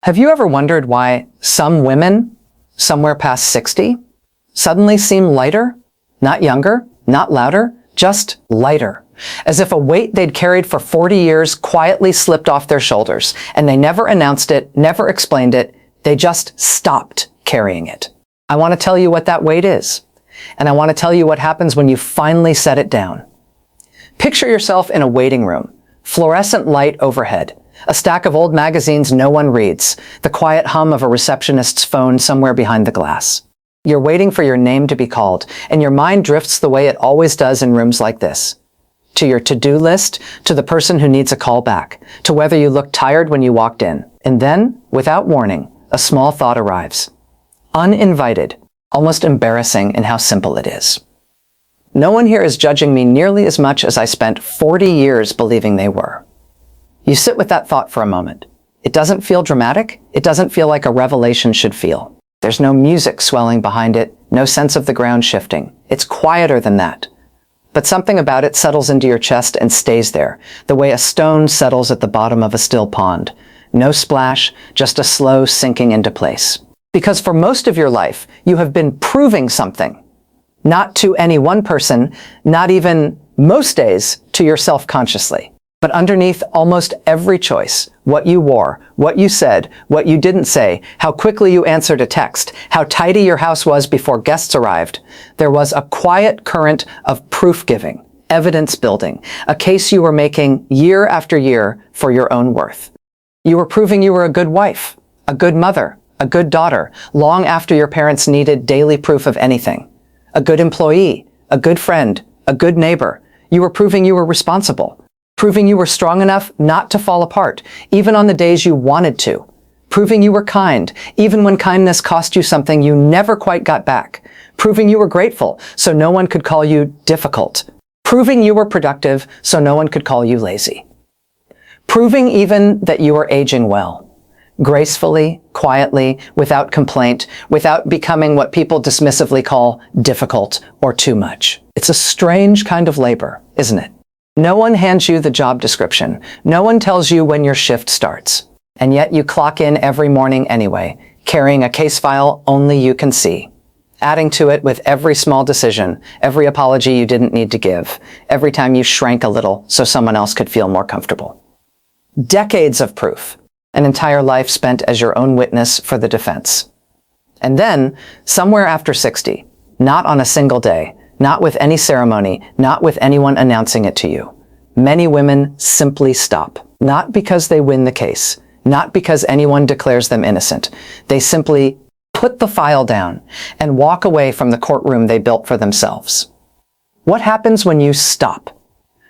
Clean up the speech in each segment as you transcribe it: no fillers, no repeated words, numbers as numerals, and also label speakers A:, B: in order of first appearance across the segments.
A: Have you ever wondered why some women, somewhere past 60, suddenly seem lighter? Not younger, not louder, just lighter. As if a weight they'd carried for 40 years quietly slipped off their shoulders, and they never announced it, never explained it, they just stopped carrying it. I want to tell you what that weight is, and I want to tell you what happens when you finally set it down. Picture yourself in a waiting room, fluorescent light overhead, a stack of old magazines no one reads, the quiet hum of a receptionist's phone somewhere behind the glass. You're waiting for your name to be called, and your mind drifts the way it always does in rooms like this. To your to-do list, to the person who needs a call back, to whether you looked tired when you walked in. And then, without warning, a small thought arrives. Uninvited, almost embarrassing in how simple it is. No one here is judging me nearly as much as I spent 40 years believing they were. You sit with that thought for a moment. It doesn't feel dramatic. It doesn't feel like a revelation should feel. There's no music swelling behind it, no sense of the ground shifting. It's quieter than that. But something about it settles into your chest and stays there, the way a stone settles at the bottom of a still pond. No splash, just a slow sinking into place. Because for most of your life, you have been proving something. Not to any one person, not even most days to yourself consciously. But underneath almost every choice, what you wore, what you said, what you didn't say, how quickly you answered a text, how tidy your house was before guests arrived, there was a quiet current of proof-giving, evidence-building, a case you were making year after year for your own worth. You were proving you were a good wife, a good mother, a good daughter, long after your parents needed daily proof of anything. A good employee, a good friend, a good neighbor. You were proving you were responsible. Proving you were strong enough not to fall apart, even on the days you wanted to. Proving you were kind, even when kindness cost you something you never quite got back. Proving you were grateful, so no one could call you difficult. Proving you were productive, so no one could call you lazy. Proving even that you were aging well. Gracefully, quietly, without complaint, without becoming what people dismissively call difficult or too much. It's a strange kind of labor, isn't it? No one hands you the job description. No one tells you when your shift starts. And yet you clock in every morning anyway, carrying a case file only you can see. Adding to it with every small decision, every apology you didn't need to give, every time you shrank a little so someone else could feel more comfortable. Decades of proof. An entire life spent as your own witness for the defense. And then, somewhere after 60, not on a single day, not with any ceremony, not with anyone announcing it to you, many women simply stop. Not because they win the case, not because anyone declares them innocent. They simply put the file down and walk away from the courtroom they built for themselves. What happens when you stop?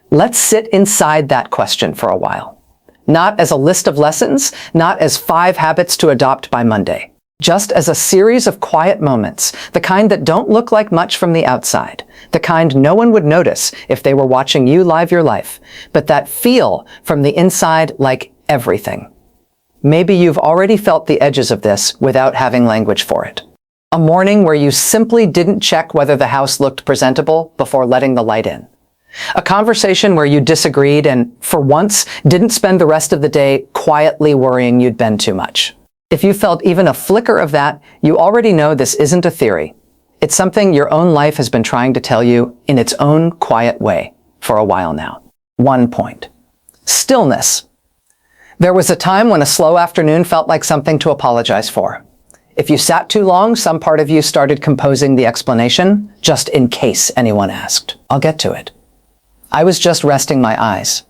A: Let's sit inside that question for a while. Not as a list of lessons, not as 5 habits to adopt by Monday. Just as a series of quiet moments, the kind that don't look like much from the outside, the kind no one would notice if they were watching you live your life, but that feel from the inside like everything. Maybe you've already felt the edges of this without having language for it. A morning where you simply didn't check whether the house looked presentable before letting the light in. A conversation where you disagreed and, for once, didn't spend the rest of the day quietly worrying you'd been too much. If you felt even a flicker of that, you already know this isn't a theory. It's something your own life has been trying to tell you in its own quiet way for a while now. 1 point. Stillness. There was a time when a slow afternoon felt like something to apologize for. If you sat too long, some part of you started composing the explanation, just in case anyone asked. I'll get to it. I was just resting my eyes.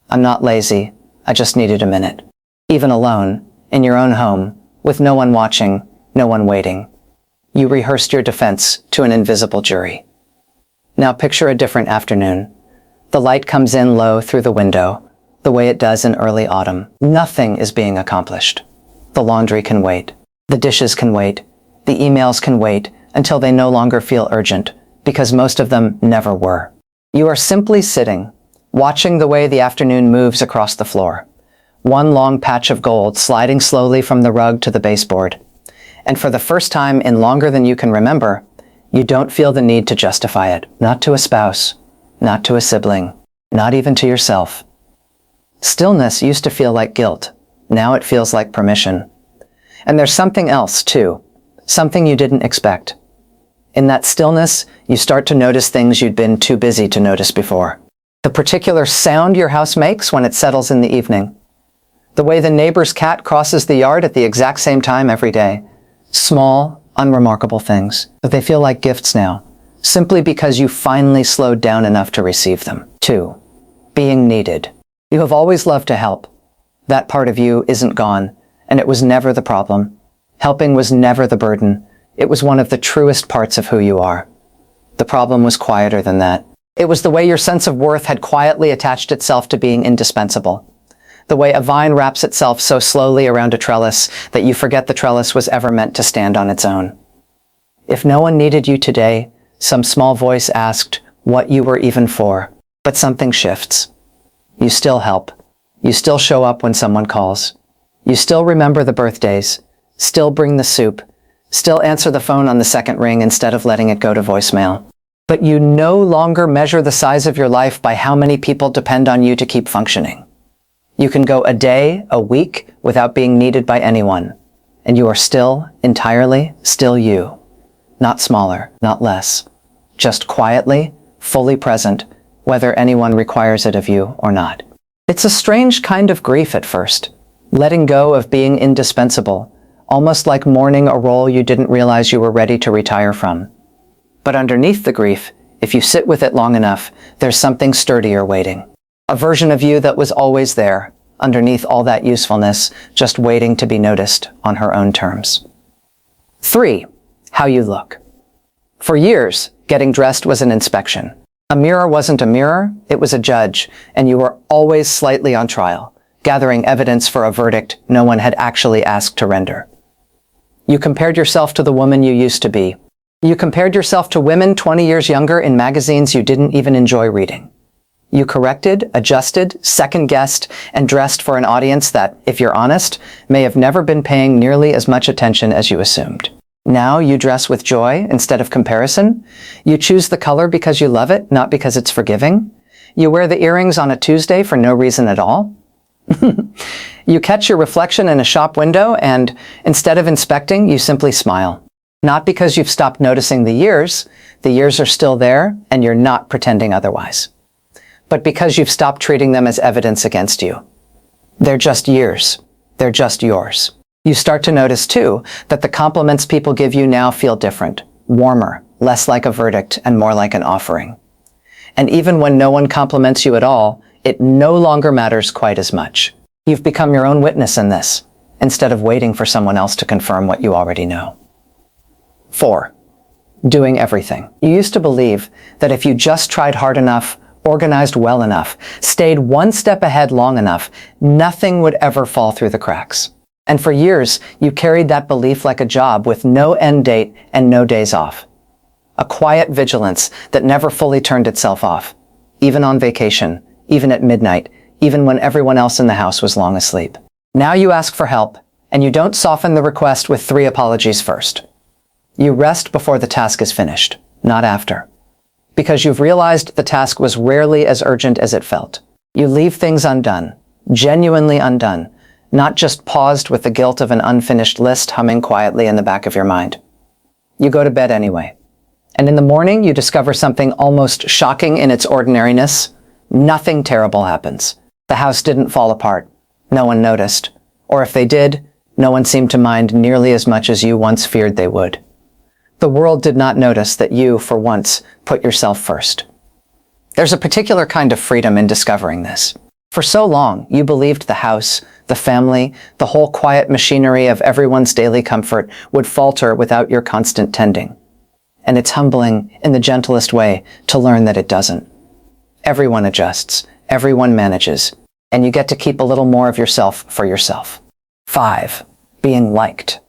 A: I'm not lazy. I just needed a minute. Even alone, in your own home, with no one watching, no one waiting. You rehearsed your defense to an invisible jury. Now picture a different afternoon. The light comes in low through the window, the way it does in early autumn. Nothing is being accomplished. The laundry can wait. The dishes can wait. The emails can wait until they no longer feel urgent, because most of them never were. You are simply sitting, watching the way the afternoon moves across the floor. One long patch of gold sliding slowly from the rug to the baseboard. And for the first time in longer than you can remember, you don't feel the need to justify it. Not to a spouse, not to a sibling, not even to yourself. Stillness used to feel like guilt. Now it feels like permission. And there's something else, too. Something you didn't expect. In that stillness, you start to notice things you'd been too busy to notice before. The particular sound your house makes when it settles in the evening. The way the neighbor's cat crosses the yard at the exact same time every day. Small, unremarkable things. But they feel like gifts now, simply because you finally slowed down enough to receive them. 2. Being needed. You have always loved to help. That part of you isn't gone, and it was never the problem. Helping was never the burden. It was one of the truest parts of who you are. The problem was quieter than that. It was the way your sense of worth had quietly attached itself to being indispensable. The way a vine wraps itself so slowly around a trellis that you forget the trellis was ever meant to stand on its own. If no one needed you today, some small voice asked what you were even for. But something shifts. You still help. You still show up when someone calls. You still remember the birthdays, still bring the soup, still answer the phone on the second ring instead of letting it go to voicemail. But you no longer measure the size of your life by how many people depend on you to keep functioning. You can go a day, a week, without being needed by anyone, and you are still, entirely, still you. Not smaller, not less. Just quietly, fully present, whether anyone requires it of you or not. It's a strange kind of grief at first, letting go of being indispensable, almost like mourning a role you didn't realize you were ready to retire from. But underneath the grief, if you sit with it long enough, there's something sturdier waiting. A version of you that was always there, underneath all that usefulness, just waiting to be noticed on her own terms. 3. How you look. For years, getting dressed was an inspection. A mirror wasn't a mirror, it was a judge, and you were always slightly on trial, gathering evidence for a verdict no one had actually asked to render. You compared yourself to the woman you used to be. You compared yourself to women 20 years younger in magazines you didn't even enjoy reading. You corrected, adjusted, second-guessed, and dressed for an audience that, if you're honest, may have never been paying nearly as much attention as you assumed. Now you dress with joy instead of comparison. You choose the color because you love it, not because it's forgiving. You wear the earrings on a Tuesday for no reason at all. You catch your reflection in a shop window and, instead of inspecting, you simply smile. Not because you've stopped noticing the years are still there, and you're not pretending otherwise. But because you've stopped treating them as evidence against you. They're just years. They're just yours. You start to notice, too, that the compliments people give you now feel different, warmer, less like a verdict, and more like an offering. And even when no one compliments you at all, it no longer matters quite as much. You've become your own witness in this, instead of waiting for someone else to confirm what you already know. 4. Doing everything. You used to believe that if you just tried hard enough, organized well enough, stayed one step ahead long enough, nothing would ever fall through the cracks. And for years, you carried that belief like a job with no end date and no days off. A quiet vigilance that never fully turned itself off, even on vacation, even at midnight, even when everyone else in the house was long asleep. Now you ask for help, and you don't soften the request with 3 apologies first. You rest before the task is finished, not after. Because you've realized the task was rarely as urgent as it felt. You leave things undone, genuinely undone, not just paused with the guilt of an unfinished list humming quietly in the back of your mind. You go to bed anyway. And in the morning, you discover something almost shocking in its ordinariness. Nothing terrible happens. The house didn't fall apart. No one noticed. Or if they did, no one seemed to mind nearly as much as you once feared they would. The world did not notice that you, for once, put yourself first. There's a particular kind of freedom in discovering this. For so long, you believed the house, the family, the whole quiet machinery of everyone's daily comfort would falter without your constant tending. And it's humbling, in the gentlest way, to learn that it doesn't. Everyone adjusts, everyone manages, and you get to keep a little more of yourself for yourself. 5. Being liked.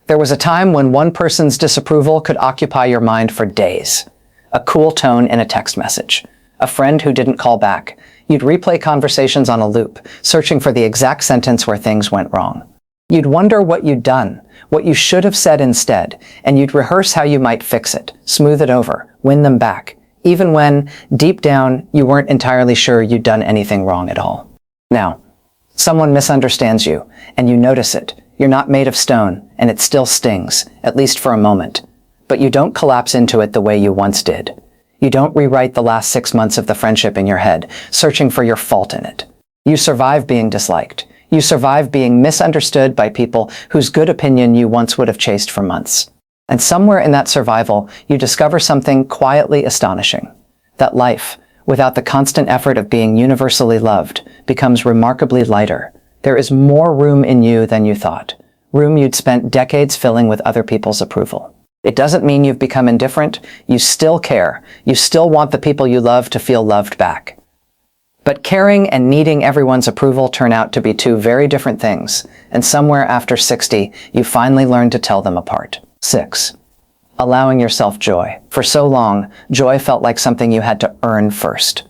A: There was a time when one person's disapproval could occupy your mind for days. A cool tone in a text message. A friend who didn't call back. You'd replay conversations on a loop, searching for the exact sentence where things went wrong. You'd wonder what you'd done, what you should have said instead, and you'd rehearse how you might fix it, smooth it over, win them back, even when, deep down, you weren't entirely sure you'd done anything wrong at all. Now, someone misunderstands you, and you notice it. You're not made of stone, and it still stings, at least for a moment. But you don't collapse into it the way you once did. You don't rewrite the last 6 months of the friendship in your head, searching for your fault in it. You survive being disliked. You survive being misunderstood by people whose good opinion you once would have chased for months. And somewhere in that survival, you discover something quietly astonishing. That life, without the constant effort of being universally loved, becomes remarkably lighter. There is more room in you than you thought. Room you'd spent decades filling with other people's approval. It doesn't mean you've become indifferent. You still care. You still want the people you love to feel loved back. But caring and needing everyone's approval turn out to be two very different things, and somewhere after 60, you finally learn to tell them apart. 6. Allowing yourself joy. For so long, joy felt like something you had to earn first.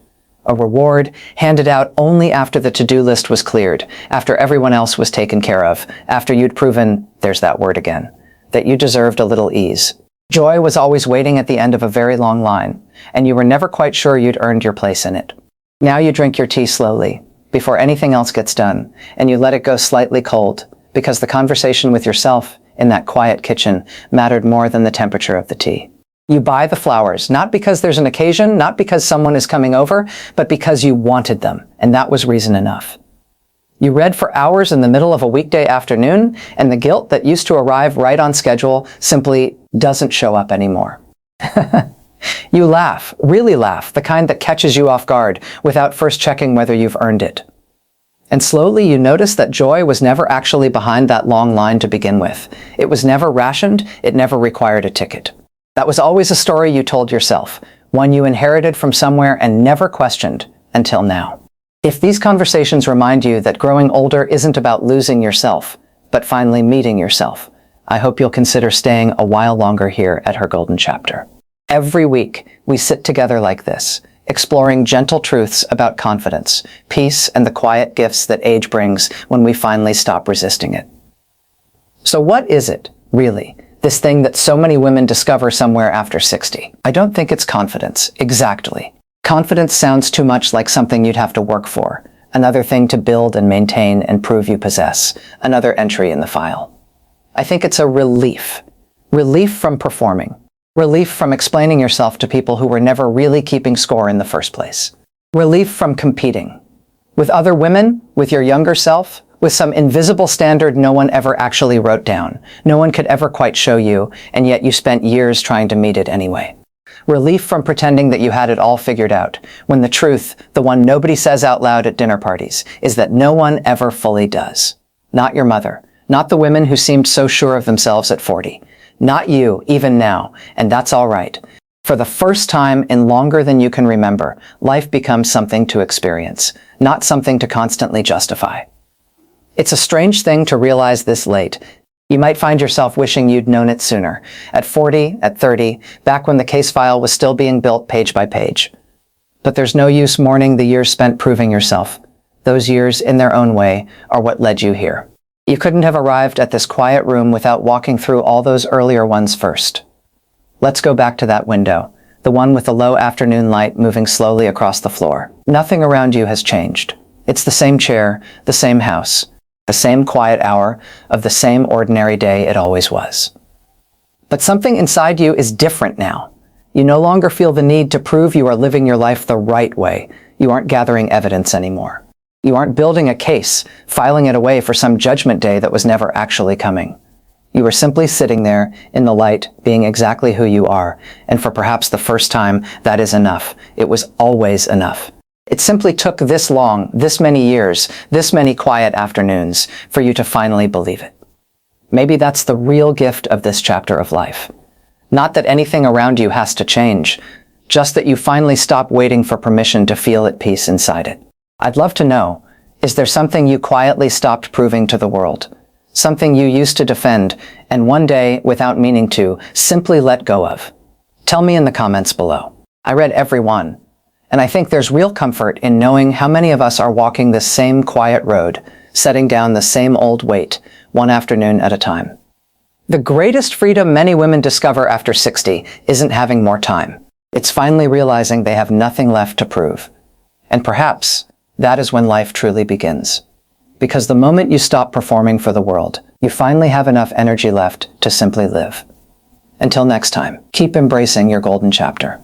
A: A reward handed out only after the to-do list was cleared, after everyone else was taken care of, after you'd proven, there's that word again, that you deserved a little ease. Joy was always waiting at the end of a very long line, and you were never quite sure you'd earned your place in it. Now you drink your tea slowly, before anything else gets done, and you let it go slightly cold, because the conversation with yourself in that quiet kitchen mattered more than the temperature of the tea. You buy the flowers, not because there's an occasion, not because someone is coming over, but because you wanted them, and that was reason enough. You read for hours in the middle of a weekday afternoon, and the guilt that used to arrive right on schedule simply doesn't show up anymore. You laugh, really laugh, the kind that catches you off guard without first checking whether you've earned it. And slowly you notice that joy was never actually behind that long line to begin with. It was never rationed, it never required a ticket. That was always a story you told yourself, one you inherited from somewhere and never questioned until now. If these conversations remind you that growing older isn't about losing yourself, but finally meeting yourself, I hope you'll consider staying a while longer here at Her Golden Chapter. Every week, we sit together like this, exploring gentle truths about confidence, peace, and the quiet gifts that age brings when we finally stop resisting it. So what is it, really, this thing that so many women discover somewhere after 60? I don't think it's confidence, exactly. Confidence sounds too much like something you'd have to work for, another thing to build and maintain and prove you possess, another entry in the file. I think it's a relief. Relief from performing. Relief from explaining yourself to people who were never really keeping score in the first place. Relief from competing. With other women, with your younger self, with some invisible standard no one ever actually wrote down. No one could ever quite show you, and yet you spent years trying to meet it anyway. Relief from pretending that you had it all figured out, when the truth, the one nobody says out loud at dinner parties, is that no one ever fully does. Not your mother. Not the women who seemed so sure of themselves at 40. Not you, even now, and that's all right. For the first time in longer than you can remember, life becomes something to experience, not something to constantly justify. It's a strange thing to realize this late. You might find yourself wishing you'd known it sooner, at 40, at 30, back when the case file was still being built page by page. But there's no use mourning the years spent proving yourself. Those years, in their own way, are what led you here. You couldn't have arrived at this quiet room without walking through all those earlier ones first. Let's go back to that window, the one with the low afternoon light moving slowly across the floor. Nothing around you has changed. It's the same chair, the same house, the same quiet hour of the same ordinary day it always was. But something inside you is different now. You no longer feel the need to prove you are living your life the right way. You aren't gathering evidence anymore. You aren't building a case, filing it away for some judgment day that was never actually coming. You are simply sitting there in the light, being exactly who you are, and for perhaps the first time, that is enough. It was always enough. It simply took this long, this many years, this many quiet afternoons for you to finally believe it. Maybe that's the real gift of this chapter of life. Not that anything around you has to change, just that you finally stop waiting for permission to feel at peace inside it. I'd love to know, is there something you quietly stopped proving to the world? Something you used to defend, and one day, without meaning to, simply let go of? Tell me in the comments below. I read every one, and I think there's real comfort in knowing how many of us are walking this same quiet road, setting down the same old weight, one afternoon at a time. The greatest freedom many women discover after 60 isn't having more time. It's finally realizing they have nothing left to prove. And perhaps that is when life truly begins. Because the moment you stop performing for the world, you finally have enough energy left to simply live. Until next time, keep embracing your golden chapter.